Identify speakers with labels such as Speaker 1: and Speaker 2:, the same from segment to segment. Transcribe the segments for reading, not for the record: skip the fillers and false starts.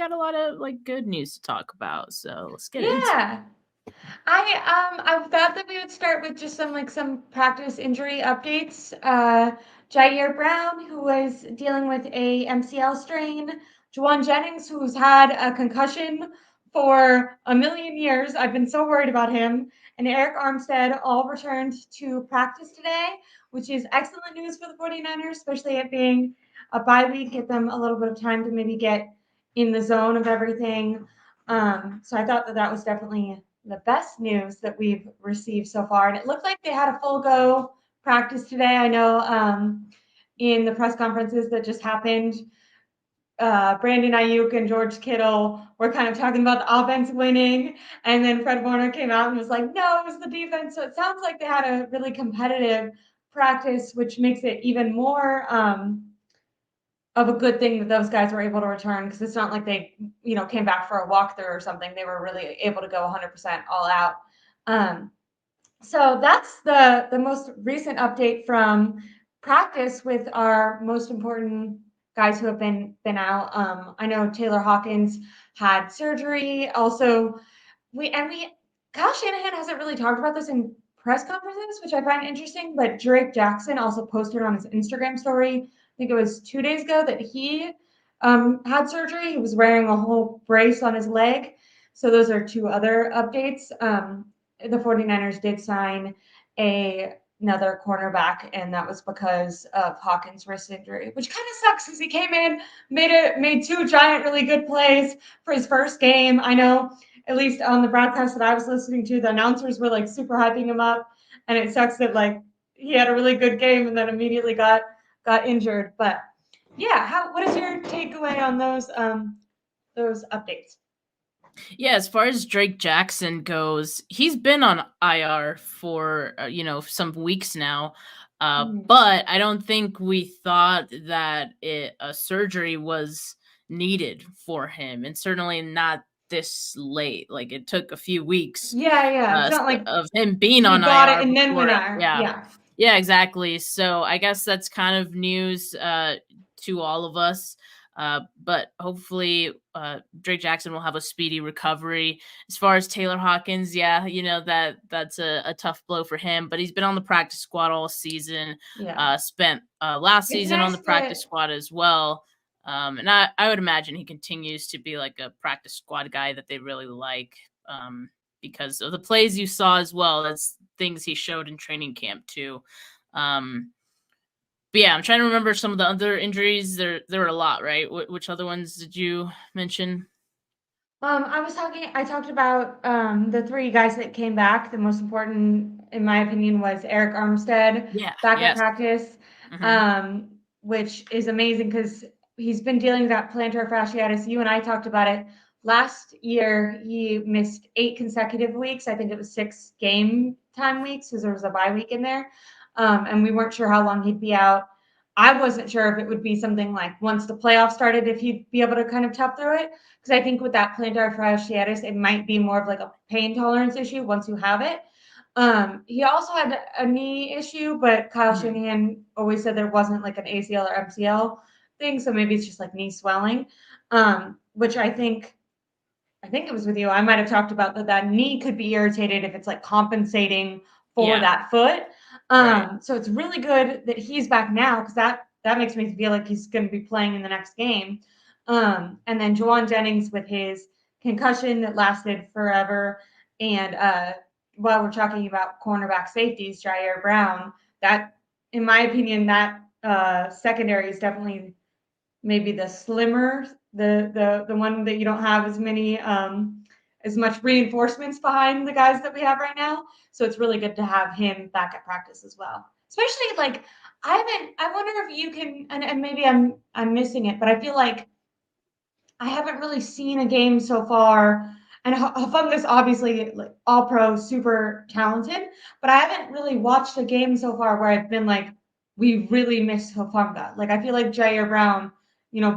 Speaker 1: got a lot of like good news to talk about. So let's get into it.
Speaker 2: Yeah. I thought that we would start with just some practice injury updates. Jair Brown, who was dealing with a MCL strain, Juwan Jennings, who's had a concussion for a million years. I've been so worried about him, and Eric Armstead all returned to practice today, which is excellent news for the 49ers, especially it being a bye week, get them a little bit of time to maybe get in the zone of everything. So I thought that that was definitely the best news that we've received so far. And it looked like they had a full go practice today. I know in the press conferences that just happened, Brandon Ayuk and George Kittle were kind of talking about the offense winning. And then Fred Warner came out and was like, no, it was the defense. So it sounds like they had a really competitive practice, which makes it even more of a good thing that those guys were able to return, because it's not like they, came back for a walkthrough or something. They were really able to go 100% all out. Um, so that's the most recent update from practice with our most important guys who have been out. I know Taylor Hawkins had surgery. Also, we Kyle Shanahan hasn't really talked about this in press conferences, which I find interesting. But Drake Jackson also posted on his Instagram story, I think it was 2 days ago, that he had surgery. He was wearing a whole brace on his leg. So those are two other updates. The 49ers did sign another cornerback, and that was because of Hawkins' wrist injury, which kind of sucks because he came in, made two giant, really good plays for his first game. I know, at least on the broadcast that I was listening to, the announcers were like super hyping him up, and it sucks that like he had a really good game and then immediately got injured. But yeah, what is your takeaway on those updates?
Speaker 1: Yeah, as far as Drake Jackson goes, he's been on IR for some weeks now.
Speaker 2: Mhm.
Speaker 1: But I don't think we thought that a surgery was needed for him, and certainly not this late. Like it took a few weeks
Speaker 2: Yeah. It's not like
Speaker 1: of him being
Speaker 2: we
Speaker 1: on
Speaker 2: got it
Speaker 1: IR
Speaker 2: and then went
Speaker 1: before.
Speaker 2: IR.
Speaker 1: Yeah,
Speaker 2: Yeah.
Speaker 1: yeah, exactly. So I guess that's kind of news to all of us. But hopefully, Drake Jackson will have a speedy recovery. As far as Taylor Hawkins, yeah, that's a tough blow for him. But he's been on the practice squad all season.
Speaker 2: Yeah.
Speaker 1: Spent last
Speaker 2: It's
Speaker 1: season on
Speaker 2: nice
Speaker 1: the practice
Speaker 2: that
Speaker 1: squad as well. And I would imagine he continues to be like a practice squad guy that they really like. Because of the plays you saw as well. That's things he showed in training camp too. Um, but yeah, I'm trying to remember some of the other injuries. There were a lot, right? Which other ones did you mention?
Speaker 2: I talked about the three guys that came back. The most important, in my opinion, was Eric Armstead
Speaker 1: Yeah,
Speaker 2: back at
Speaker 1: yes.
Speaker 2: practice,
Speaker 1: Hmm.
Speaker 2: which is amazing because he's been dealing with that plantar fasciitis. You and I talked about it last year. He missed 8 consecutive weeks. I think it was 6 game time weeks because there was a bye week in there. And we weren't sure how long he'd be out. I wasn't sure if it would be something like once the playoffs started, if he'd be able to kind of tough through it, because I think with that plantar fasciitis, it might be more of like a pain tolerance issue once you have it. He also had a knee issue, but Kyle
Speaker 1: Hmm.
Speaker 2: Shanahan always said there wasn't like an ACL or MCL thing, so maybe it's just like knee swelling. Which I think it was with you. I might have talked about that knee could be irritated if it's like compensating for
Speaker 1: Yeah,
Speaker 2: that foot.
Speaker 1: right.
Speaker 2: So it's really good that he's back now, because that makes me feel like he's going to be playing in the next game. And then Juwan Jennings with his concussion that lasted forever. And while we're talking about cornerback safeties, Jair Brown, that, in my opinion, that secondary is definitely maybe the slimmer, the one that you don't have as much reinforcements behind the guys that we have right now. So it's really good to have him back at practice as well. Especially like I wonder if you can, and maybe I'm missing it, but I feel like I haven't really seen a game so far. And Hufungus, obviously, like all pro, super talented, but I haven't really watched a game so far where I've been like, we really missed Hufunga. Like I feel like Jair Brown,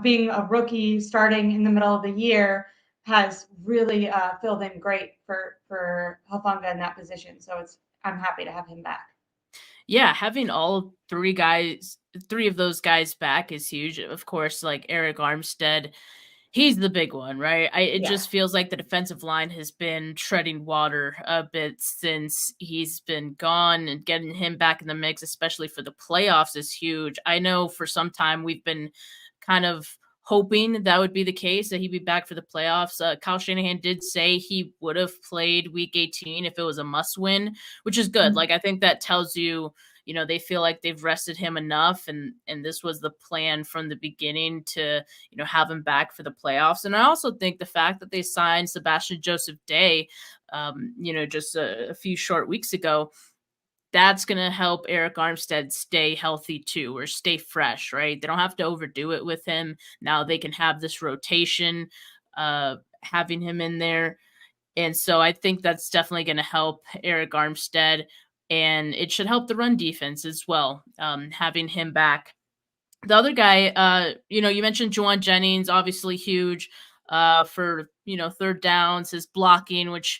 Speaker 2: being a rookie starting in the middle of the year, has really filled in great for Hufunga in that position. So I'm happy to have him back.
Speaker 1: Yeah, having all three of those guys back is huge. Of course, like Eric Armstead, He's the big one, right? It
Speaker 2: Yeah.
Speaker 1: just feels like the defensive line has been treading water a bit since he's been gone, and getting him back in the mix, especially for the playoffs, is huge. I know for some time we've been kind of hoping that would be the case, that he'd be back for the playoffs. Kyle Shanahan did say he would have played week 18 if it was a must win, which is good.
Speaker 2: Mhm.
Speaker 1: Like, I think that tells you, they feel like they've rested him enough, and this was the plan from the beginning to, have him back for the playoffs. And I also think the fact that they signed Sebastian Joseph Day, just a few short weeks ago, that's going to help Eric Armstead stay healthy too, or stay fresh, right? They don't have to overdo it with him. Now they can have this rotation, having him in there. And so I think that's definitely going to help Eric Armstead, and it should help the run defense as well, having him back. The other guy, you mentioned Juwan Jennings, obviously huge for, third downs, his blocking, which,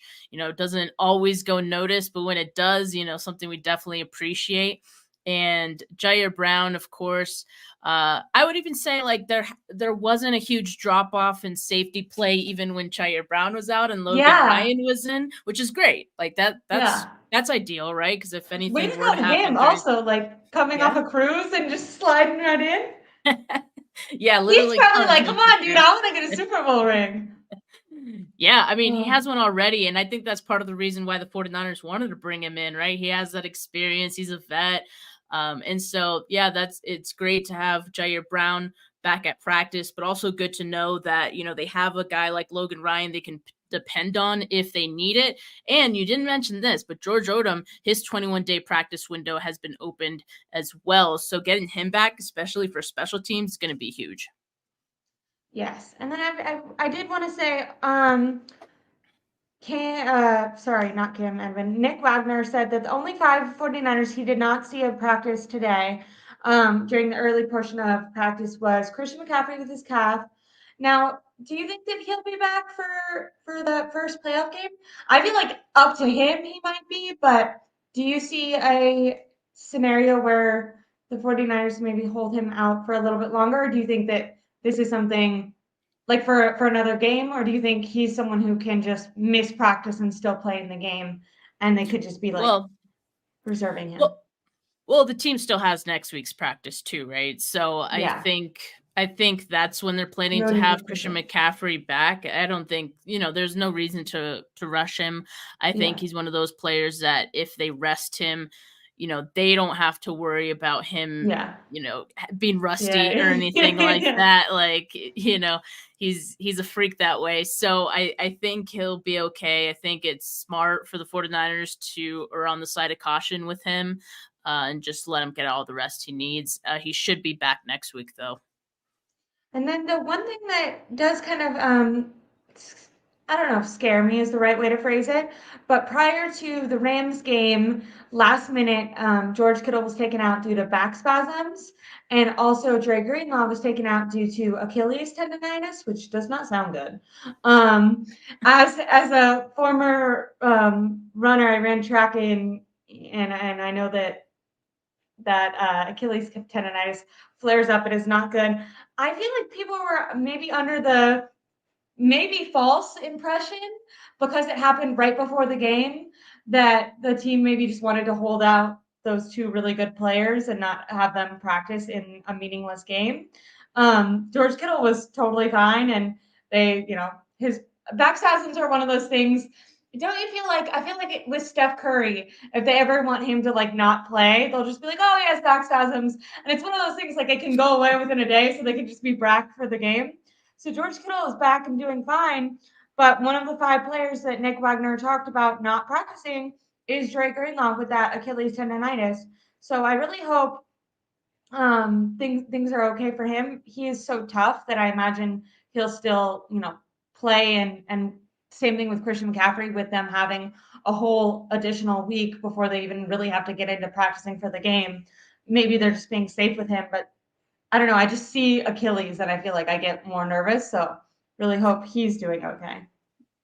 Speaker 1: doesn't always go noticed, but when it does, something we definitely appreciate. And Jair Brown, of course. I would even say, like, there wasn't a huge drop off in safety play even when Jair Brown was out and Logan
Speaker 2: Yeah.
Speaker 1: Ryan was in, which is great. Like, that's
Speaker 2: Yeah.
Speaker 1: that's ideal, right? Because if
Speaker 2: Way
Speaker 1: anything
Speaker 2: to
Speaker 1: were
Speaker 2: know
Speaker 1: to
Speaker 2: the
Speaker 1: happen
Speaker 2: game
Speaker 1: during,
Speaker 2: also, like coming off
Speaker 1: yeah.
Speaker 2: a cruise and just sliding right in.
Speaker 1: Yeah,
Speaker 2: He's
Speaker 1: literally
Speaker 2: probably
Speaker 1: coming
Speaker 2: like, come
Speaker 1: off the
Speaker 2: on, dude,
Speaker 1: cruise.
Speaker 2: I want to get a Super Bowl ring.
Speaker 1: Yeah, I mean, he
Speaker 2: Oh,
Speaker 1: has one already, and I think that's part of the reason why the 49ers wanted to bring him in, right? He has that experience. He's a vet. And so, yeah, it's great to have Jair Brown back at practice, but also good to know that, they have a guy like Logan Ryan they can depend on if they need it. And you didn't mention this, but George Odom, his 21-day practice window has been opened as well. So getting him back, especially for special teams, is going to be huge.
Speaker 2: yes. And then I did want to say, sorry, not Cam Edwin. Nick Wagner said that the only 49ers he did not see at practice today, during the early portion of practice was Christian McCaffrey with his calf. Now, do you think that he'll be back for the first playoff game? I feel like up to him he might be, but do you see a scenario where the 49ers maybe hold him out for a little bit longer, or do you think that this is something like for another game, or do you think he's someone who can just miss practice and still play in the game, and they could just be like
Speaker 1: Well,
Speaker 2: reserving him?
Speaker 1: well, Well, the team still has next week's practice too, right? So
Speaker 2: Yeah,
Speaker 1: I think that's when they're planning
Speaker 2: no
Speaker 1: to
Speaker 2: need to
Speaker 1: have
Speaker 2: push
Speaker 1: Christian
Speaker 2: it.
Speaker 1: McCaffrey back. I don't think, there's no reason to rush him. I think
Speaker 2: Yeah,
Speaker 1: he's one of those players that if they rest him, they don't have to worry about him,
Speaker 2: yeah,
Speaker 1: being
Speaker 2: yeah,
Speaker 1: rusty or anything like
Speaker 2: yeah.
Speaker 1: that. Like, he's a freak that way. So I think he'll be okay. I think it's smart for the 49ers to err on the side of caution with him, and just let him get all the rest he needs. He should be back next week, though.
Speaker 2: And then the one thing that does kind of, I don't know if scare me is the right way to phrase it, but prior to the Rams game, last minute, George Kittle was taken out due to back spasms, and also Dre Greenlaw was taken out due to Achilles tendonitis, which does not sound good. Um, as a former runner, I ran track and I know that Achilles tendonitis flares up and is not good. I feel like people were maybe under the maybe false impression because it happened right before the game that the team maybe just wanted to hold out those two really good players and not have them practice in a meaningless game. George Kittle was totally fine, and his back spasms are one of those things. Don't you feel like I feel like it with Steph Curry, if they ever want him to like not play, they'll just be like, oh, he has back spasms, and it's one of those things like it can go away within a day, so they can just be back for the game. So George Kittle is back and doing fine, but one of the 5 players that Nick Wagner talked about not practicing is Dre Greenlaw with that Achilles tendonitis. So I really hope things are okay for him. He is so tough that I imagine he'll still, play and same thing with Christian McCaffrey with them having a whole additional week before they even really have to get into practicing for the game. Maybe they're just being safe with him, but I don't know. I just see Achilles and I feel like I get more nervous. So really hope he's doing okay.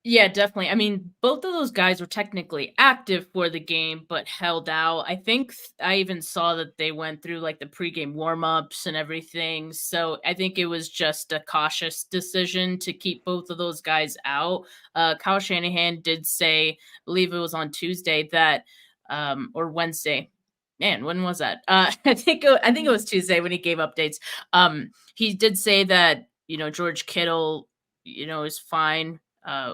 Speaker 1: Yeah, definitely. I mean, both of those guys were technically active for the game, but held out. I think I even saw that they went through like the pregame warmups and everything. So I think it was just a cautious decision to keep both of those guys out. Kyle Shanahan did say, I believe it was on Tuesday that, or Wednesday. Man, when was that? I think it was Tuesday when he gave updates. He did say that George Kittle, is fine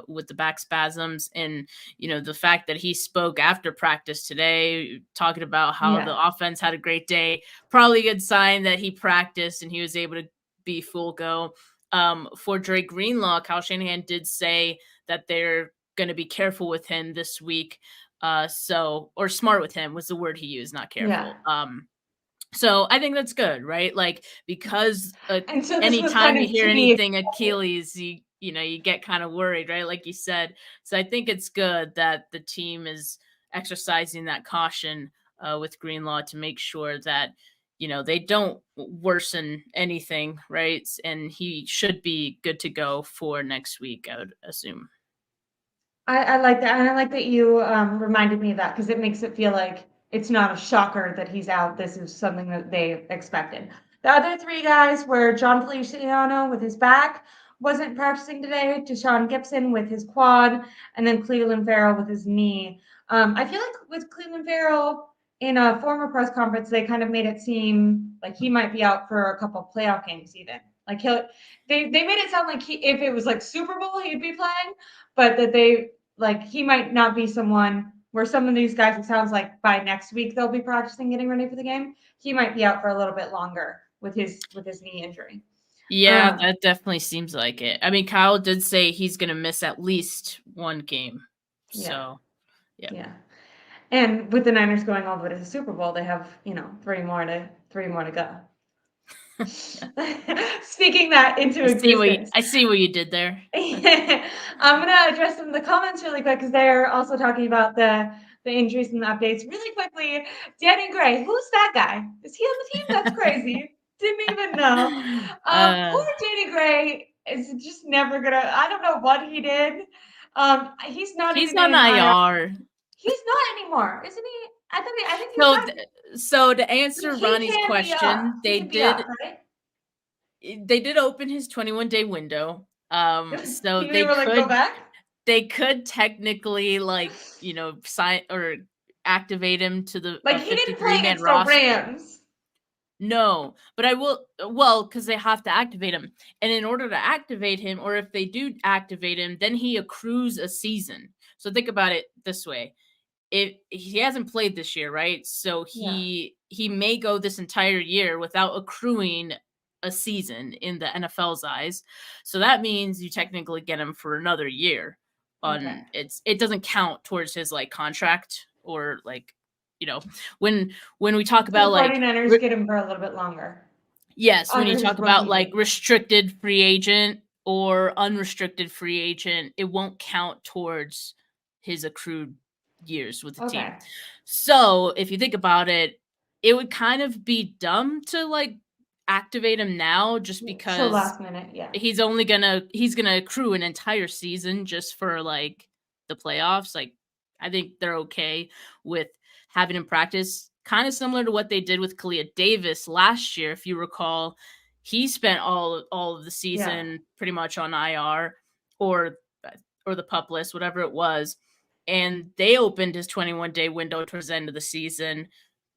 Speaker 1: with the back spasms, and the fact that he spoke after practice today talking about how the
Speaker 2: Yeah.
Speaker 1: offense had a great day, probably a good sign that he practiced and he was able to be full go. For Drake Greenlaw, Kyle Shanahan did say that they're going to be careful with him this week, or smart with him was the word he used, not
Speaker 2: Yeah.
Speaker 1: careful. So I think that's good, right? Like, because
Speaker 2: And so this was
Speaker 1: anytime
Speaker 2: kind
Speaker 1: you
Speaker 2: of
Speaker 1: hear
Speaker 2: to be
Speaker 1: anything Achilles, you get kind of worried, right? Like you said. So I think it's good that the team is exercising that caution with Greenlaw to make sure that they don't worsen anything, right? And he should be good to go for next week, I would assume.
Speaker 2: I like that, and I like that you reminded me of that because it makes it feel like it's not a shocker that he's out. This is something that they expected. The other three guys were John Feliciano with his back, wasn't practicing today, Deshaun Gibson with his quad, and then Cleveland Farrell with his knee. I feel like with Cleveland Farrell in a former press conference, they kind of made it seem like he might be out for a couple playoff games even. Like they made it sound like if it was like Super Bowl, he'd be playing, but that he might not be someone where some of these guys, it sounds like by next week they'll be practicing getting ready for the game. He might be out for a little bit longer with his knee injury.
Speaker 1: Yeah,
Speaker 2: Um,
Speaker 1: that definitely seems like it. I mean, Kyle did say he's going to miss at least one game.
Speaker 2: yeah,
Speaker 1: So, yeah.
Speaker 2: yeah. And with the Niners going all the way to the Super Bowl, they have three more to go.
Speaker 1: Yeah.
Speaker 2: Speaking that into existence.
Speaker 1: I see what you did there.
Speaker 2: I'm gonna address some of the comments really quick because they're also talking about the injuries and the updates really quickly. Danny Gray, who's that guy? Is he on the team? That's crazy. Didn't even know.
Speaker 1: uh,
Speaker 2: Poor Danny Gray is just never gonna. I don't know what he did. He's not
Speaker 1: he's
Speaker 2: even
Speaker 1: on
Speaker 2: getting IR.
Speaker 1: IR.
Speaker 2: He's not anymore, isn't he? I think he's
Speaker 1: So,
Speaker 2: back.
Speaker 1: so to answer
Speaker 2: He
Speaker 1: Ronnie's
Speaker 2: can be up.
Speaker 1: question,
Speaker 2: He can be up, right?
Speaker 1: they did open his 21-day window. So
Speaker 2: They were like, go back.
Speaker 1: they could technically sign or activate him to the
Speaker 2: Like he didn't play
Speaker 1: 53-man
Speaker 2: against the
Speaker 1: roster.
Speaker 2: Rams.
Speaker 1: No, but I will. Well, because they have to activate him, and in order to activate him, or if they do activate him, then he accrues a season. So think about it this way: if he hasn't played this year, right? So
Speaker 2: Yeah.
Speaker 1: he may go this entire year without accruing a season in the NFL's eyes. So that means you technically get him for another year.
Speaker 2: Okay.
Speaker 1: It doesn't count towards his like contract or like you know when we talk
Speaker 2: So the
Speaker 1: about like
Speaker 2: 49ers get him for a little bit longer
Speaker 1: yes, when you
Speaker 2: under his
Speaker 1: talk about
Speaker 2: rookie
Speaker 1: like
Speaker 2: deal.
Speaker 1: restricted free agent or unrestricted free agent, it won't count towards his accrued years with the team.
Speaker 2: Okay.
Speaker 1: So if you think about it, it would kind of be dumb to like activate him now just
Speaker 2: So
Speaker 1: because
Speaker 2: last minute, yeah.
Speaker 1: he's gonna accrue an entire season just for like the playoffs. Like I think they're okay with having him practice, kind of similar to what they did with Kalia Davis last year. If you recall, he spent all of the
Speaker 2: Yeah.
Speaker 1: season pretty much on IR or or the pup list, whatever it was, and they opened his 21-day window towards the end of the season,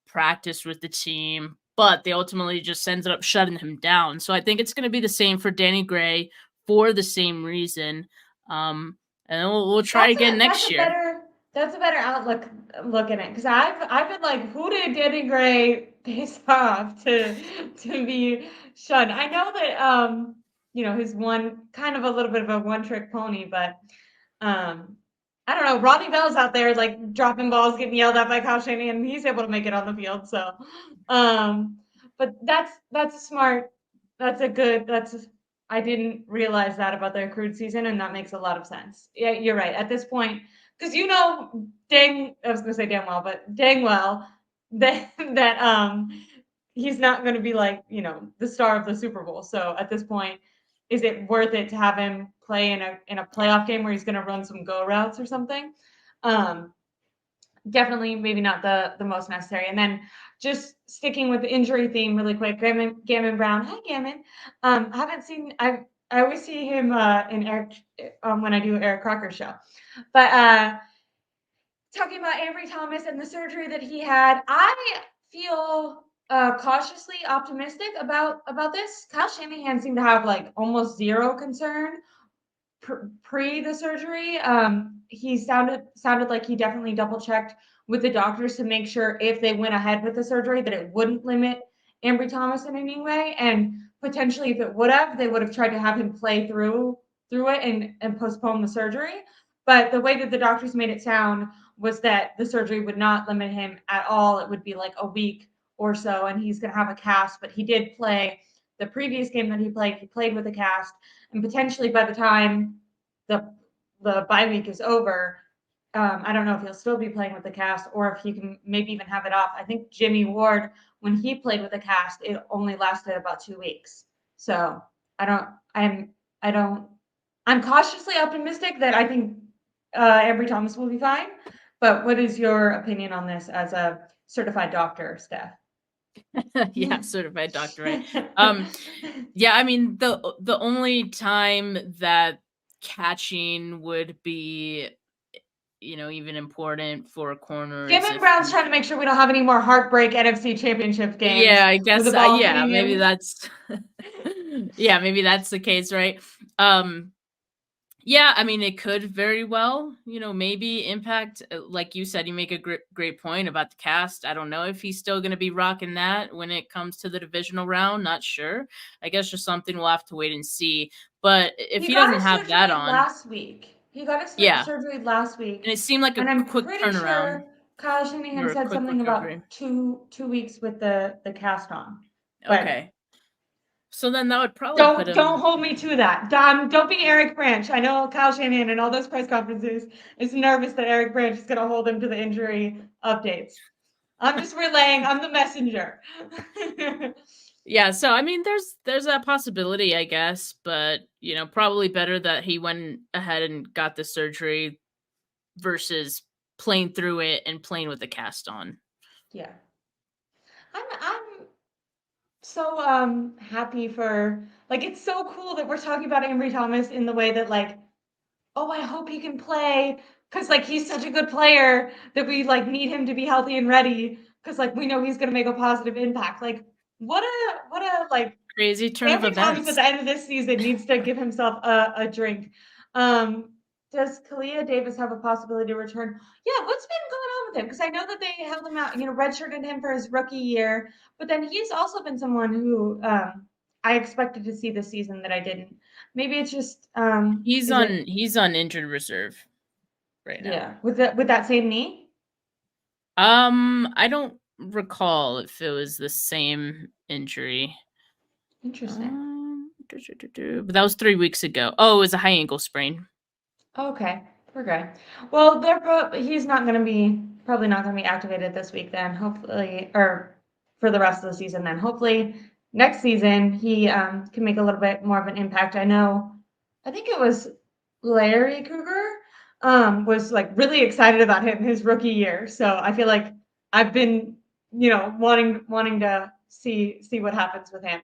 Speaker 1: practiced with the team, but they ultimately just ended up shutting him down. So I think it's going to be the same for Danny Gray for the same reason. And we'll try again next year.
Speaker 2: That's a better outlook look at it because I've been like, who did Danny Gray piss off to be shunned? I know that his one kind of a little bit of a one trick pony, but um I don't know. Ronnie Bell's out there like dropping balls, getting yelled at by Kyle Shanahan, and he's able to make it on the field. So, um, but that's a smart. That's a good. That's. I didn't realize that about the accrued season, and that makes a lot of sense. Yeah, you're right. At this point, because I was gonna say damn well, but dang well that he's not gonna be like the star of the Super Bowl. So at this point, is it worth it to have him play in a playoff game where he's going to run some go routes or something? Definitely maybe not the most necessary. And then just sticking with the injury theme really quick, Gammon Brown. Hi, Gammon. I haven't seen, I always see him in Eric when I do Eric Crocker's show. But talking about Ambry Thomas and the surgery that he had, I feel cautiously optimistic about this. Kyle Shanahan seemed to have like almost zero concern pre the surgery. He sounded like he definitely double checked with the doctors to make sure if they went ahead with the surgery that it wouldn't limit Ambry Thomas in any way, and potentially if it would have, they would have tried to have him play through it and postpone the surgery. But the way that the doctors made it sound was that the surgery would not limit him at all. It would be like a week or so, and he's going to have a cast. But he did play the previous game that he played with a cast, and potentially by the time the bye week is over, I don't know if he'll still be playing with the cast or if he can maybe even have it off. I think Jimmy Ward, when he played with the cast, it only lasted about 2 weeks. So I'm cautiously optimistic that I think Ambry Thomas will be fine. But what is your opinion on this as a certified doctor, Steph?
Speaker 1: Yeah, certified doctor, right? Yeah, I mean the only time that catching would be, even important for a corner is
Speaker 2: Gammon
Speaker 1: if
Speaker 2: Brown's trying to make sure we don't have any more heartbreak NFC Championship games.
Speaker 1: yeah, I
Speaker 2: with
Speaker 1: guess
Speaker 2: the ball
Speaker 1: yeah,
Speaker 2: hitting
Speaker 1: maybe
Speaker 2: him.
Speaker 1: that's yeah, maybe that's the case, right? Yeah, I mean, it could very well, maybe impact. Like you said, you make a great point about the cast. I don't know if he's still going to be rocking that when it comes to the divisional round. Not sure. I guess just something we'll have to wait and see. But if he
Speaker 2: got
Speaker 1: doesn't
Speaker 2: his
Speaker 1: have that
Speaker 2: surgery
Speaker 1: on,
Speaker 2: last week. He got his
Speaker 1: yeah,
Speaker 2: surgery last week,
Speaker 1: and it seemed like a
Speaker 2: and I'm
Speaker 1: quick
Speaker 2: pretty
Speaker 1: turnaround
Speaker 2: sure Kyle Shanahan
Speaker 1: or a
Speaker 2: said
Speaker 1: quick
Speaker 2: something
Speaker 1: recovery.
Speaker 2: about two weeks with the cast on. But
Speaker 1: Okay, so then that would probably put
Speaker 2: don't
Speaker 1: him.
Speaker 2: hold me to that. Don't be Eric Branch. I know Kyle Shanahan in all those press conferences is nervous that Eric Branch is going to hold him to the injury updates. I'm just relaying. I'm the messenger.
Speaker 1: Yeah, so I mean, there's a possibility, I guess, but probably better that he went ahead and got the surgery versus playing through it and playing with the cast on.
Speaker 2: Yeah, I'm so happy for, like, it's so cool that we're talking about Ambry Thomas in the way that, like, oh, I hope he can play because like he's such a good player that we like need him to be healthy and ready because like we know he's going to make a positive impact. Like what a like
Speaker 1: Crazy turn of
Speaker 2: Ambry Thomas at
Speaker 1: events.
Speaker 2: the end of this season needs to give himself a drink. Does Kalia Davis have a possibility to return? Yeah, what's been going on with him? Because I know that they held him out, redshirted him for his rookie year, but then he's also been someone who I expected to see this season that I didn't. Maybe it's just
Speaker 1: He's
Speaker 2: is it
Speaker 1: he's on injured reserve right now.
Speaker 2: yeah with that same knee?
Speaker 1: I don't recall if it was the same injury.
Speaker 2: Interesting.
Speaker 1: But that was 3 weeks ago. Oh, it was a high ankle sprain.
Speaker 2: Okay, okay. Well, he's not going to be probably not going to be activated this week then. Hopefully, or for the rest of the season. Then hopefully next season he can make a little bit more of an impact. I think it was Larry Cougar was like really excited about him his rookie year. So I feel like I've been wanting to see what happens with him.